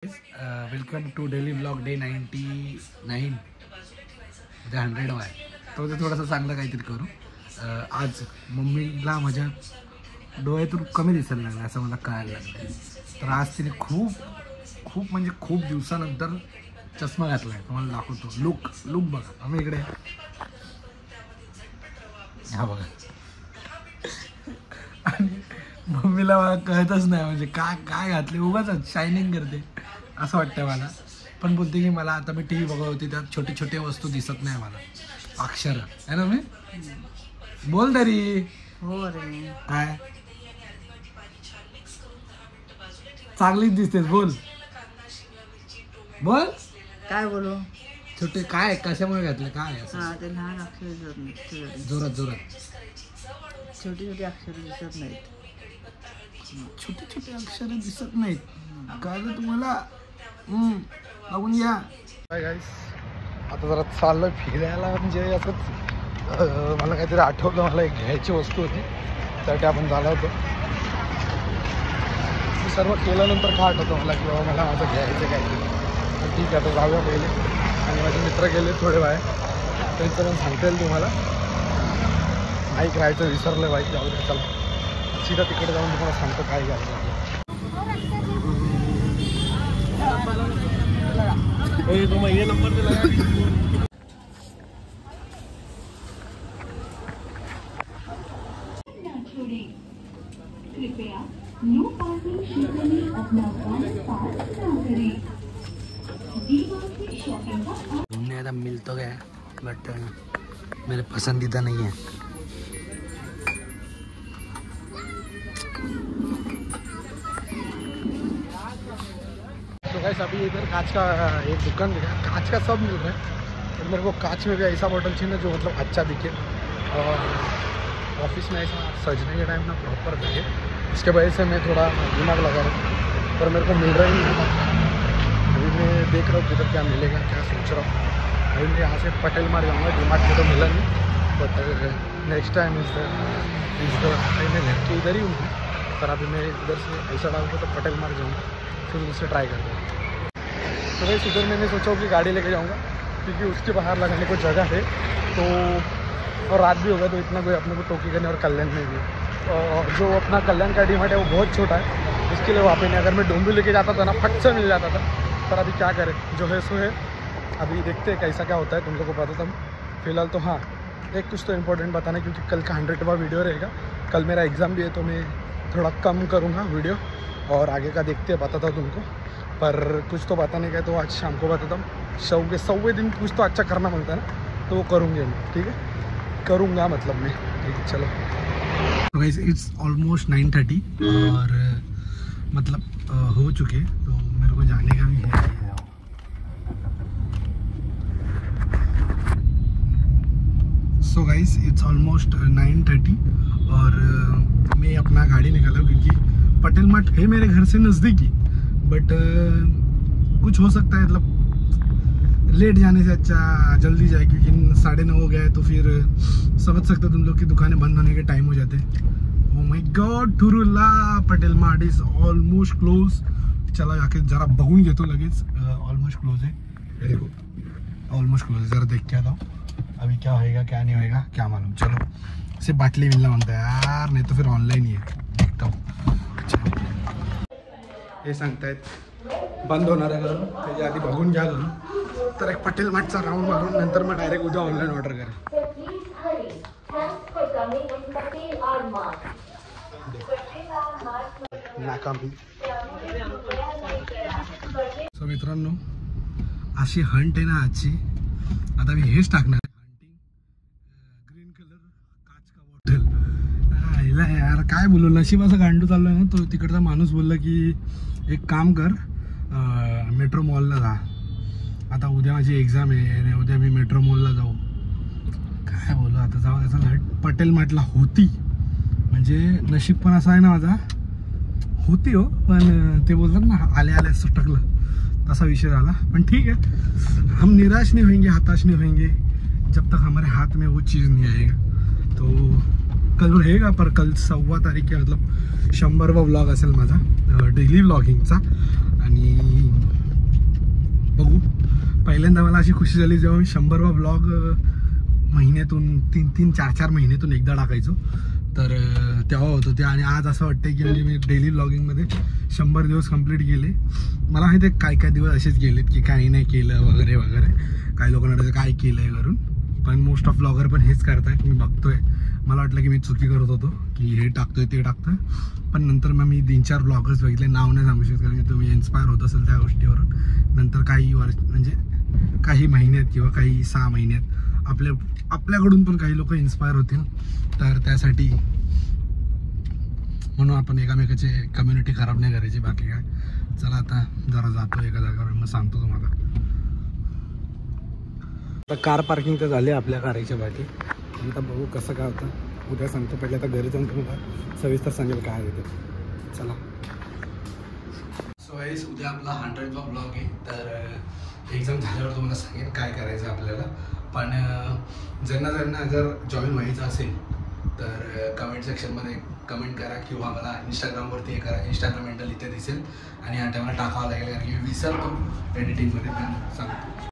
Welcome to daily blog day 99 उद्या 100 आहे तो ते थोडंसं चांगलं काहीतरी करू. आज मम्मीला माझ्या डोळ्यातून कमी दिसायला लागलं असं मला कळायला लागलं. तर आज तिने खूप म्हणजे खूप दिवसानंतर चष्मा घातला आहे. तुम्हाला दाखवतो. लुक बघा. आम्ही इकडे हा बघा. आणि मम्मीला मला कळतच नाही म्हणजे काय घातले. उगाच शायनिंग करते असं वाटतं मला. पण बोलते की मला आता मी TV बघत होती त्यात छोटे छोटे वस्तू दिसत नाही मला. अक्षर आहे ना. मी बोल तरी. हो रे. काय चांगलीच दिसतेस. बोल काय बोलू. छोटे काय कशामुळे घातले काय हा ते लहान अक्षर दिसत नाही. जोरात छोटी छोटी अक्षर दिसत नाहीत. छोटे अक्षर दिसत नाहीत. कळलं तुम्हाला. बघून घ्या. काय गाईस आता जरा चाललं फिरायला. म्हणजे असंच मला काहीतरी आठवलं. मला एक घ्यायची वस्तू होती त्यासाठी आपण झालं होतं. मी सर्व केल्यानंतर काय आठवतं मला की बाबा मला माझं घ्यायचं काहीतरी. ठीक आहे आता जाऊया पहिले. आणि माझे मित्र गेले थोडे बाहेर. त्यांचं पण सांगता येईल तुम्हाला. बाईक राहायचं विसरलं. बाईक जाऊ दे. चला सीधा तिकडे जाऊन तुम्हाला सांगतो काय घ्यायचं. ये नंबर दिला. कृपया नो पार्किंग क्षेत्र में अपना वाहन पार्क न करें. शॉपिंग का ज़्यादा मिल तो गया बट मेरे पसंदीदा नहीं है. तो गाइस अभी इधर कांच का एक दुकान दिखा. कांच का सब मिल रहा है. और मेरे को कांच में भी ऐसा बॉटल चाहिए जो मतलब अच्छा दिखे और ऑफिस में ऐसा सजने के टाइम ना प्रॉपर दिखे. इसके वजह से मैं थोड़ा दिमाग लगा रहा हूँ पर मेरे को मिल रहा ही नहीं. अभी मैं देख रहा हूँ किधर क्या मिलेगा क्या सोच रहा हूँ. अभी मैं यहाँ से पटेल मार्ग जाऊँगा. डीमार्ट में तो मिला नहीं बट नेक्स्ट टाइम इस मैं घर के इधर ही हूँ. पर अभी मैं इधर से ऐसा डालूँगा तो पटेल मार्ग जाऊँगा फिर उनसे ट्राई करता हूँ. तो वैसे इधर मैंने सोचा कि गाड़ी लेके जाऊँगा क्योंकि उसके बाहर लगाने को जगह है. तो और रात भी होगा तो इतना कोई अपने को टोकी करने. और कल्याण में भी और जो अपना कल्याण का डीमार्ट है वो बहुत छोटा है. इसके लिए वहाँ पे नहीं. अगर मैं डोंबी लेके जाता था ना फट से मिल जाता था. पर अभी क्या करें जो है सो है. अभी देखते हैं कैसा क्या होता है. तुम लोग को बताता हूँ. फिलहाल तो हाँ एक कुछ तो इम्पोर्टेंट बताना क्योंकि कल का 100वां वीडियो रहेगा. कल मेरा एग्ज़ाम भी है तो मैं थोड़ा कम करूँगा वीडियो और आगे का देखते हैं बताता हूँ तुमको. पर कुछ तो बताने का तो आज शाम को बताता हूँ. सौवे दिन कुछ तो अच्छा करना बनता है ना तो वो करूँगे मैं. ठीक है करूँगा मतलब मैं. ठीक है चलो. तो गाइस इट्स ऑलमोस्ट 9:30 और मतलब हो चुके तो मेरे को जाने का भी है. सो गाइस इट्स ऑलमोस्ट 9:30 और मैं अपना गाड़ी निकाला क्योंकि पटेल मार्ट है मेरे घर से नज़दीकी. बट कुछ हो सकता है मतलब लेट जाने से अच्छा जल्दी जाए क्योंकि 9:30 हो गया है तो फिर समझ सकते हो तुम लोग की दुकानें बंद होने के टाइम हो जाते हैं. ओह माय गॉड ठुरुला Patel mart is almost close. चला जाके जरा बघून घेतो लगेच. ऑलमोस्ट क्लोज है. देखो ऑलमोस्ट क्लोज है. जरा देख के आता हूँ अभी क्या होएगा क्या नहीं होएगा क्या मालूम. चलो सिर्फ बाटली मिलना मानता है यार नहीं तो फिर ऑनलाइन ही है. देखता हूँ. चलो हे सांगतायत बंद होणार आहे करून त्याच्या आधी बघून घ्या करून. तर एक पटेल मार्टचा राऊंड मारून नंतर मग डायरेक्ट उद्या ऑनलाईन ऑर्डर करेल. नाकामी. सो मित्रांनो अशी हंट आहे ना आजची. आता मी हेच टाकणार हंटिंग ग्रीन कलर काच का बॉटल. यार काय बोलू नशीब असं गांडू चाललोय ना. तो तिकडचा माणूस बोलला की एक काम कर मेट्रो मॉलला जा. आता उद्या माझी एक्झाम आहे आणि उद्या मी मेट्रो मॉलला जाऊ. काय बोलू आता जाऊ. त्याचा हट पटेल मार्टला होती म्हणजे नशीब पण असा आहे ना माझा. होती हो पण ते बोलतात ना आल्या सटकलं तसा विषय झाला. पण ठीक है हम निराश नहीं होंगे हताश नहीं होंगे जब तक हमारे हाथ में वो चीज़ नहीं आएगा. तो कल रहेगा पर कल 16 तारीख मतलब 100वा व्लॉग असेल माझा डेली व्लॉगिंगचा. आणि पहिल्यांदा मला अशी खुशी झाली जेव्हा मी 100वा ब्लॉग महिन्यातून 3-4 महिन्यातून एकदा टाकायचो. तर तेव्हा होतं ते. आणि आज असं वाटतं की म्हणजे मी डेली ब्लॉगिंगमध्ये 100 दिवस कंप्लीट केले. मला माहिती आहे काय दिवस असेच गेलेत की काही नाही केलं वगैरे वगैरे. काही लोकांना काय केलं आहे करून, पण मोस्ट ऑफ ब्लॉगर पण हेच करतायत. मी बघतोय, मला वाटलं की मी चुकी करत होतो की हे टाकतोय ते टाकतोय. पण नंतर मग मी 3-4 ब्लॉगर्स बघितले, नाव नाही सांगू शकत कारण की तुम्ही इन्स्पायर होत असेल त्या गोष्टीवरून. नंतर काही वर्ष म्हणजे काही महिन्यात किंवा काही 6 महिन्यात आपल्याकडून पण काही लोक इन्स्पायर होतील. तर त्यासाठी म्हणून आपण एकामेकाची कम्युनिटी खराब नाही करायची, बाकी काय. चला आता जरा जातो एका जागेवर, मग सांगतो तुम्हाला. आता कार पार्किंग तर झाली आपल्या कारच्या बाकी. आता बघू कसं काय होतं, उद्या सांगतो. पहिले आता घरी जाऊन तुम्हाला सविस्तर सांगेल काय आहे ते. चला. सो गाईस, उद्या आपला 100वा ब्लॉग आहे. तर एक्झाम झाल्यावर तुम्हाला सांगेन काय करायचं आपल्याला. पण ज्यांना जर जॉईन व्हायचं असेल तर कमेंट सेक्शनमध्ये कमेंट करा किंवा मला इंस्टाग्रामवरती हे करा. इंस्टाग्राम हँडल इथे दिसेल आणि ह्या टायमाला टाकावं लागेल कारण की मी विसरतो एडिटिंगमध्ये, पण सांगतो.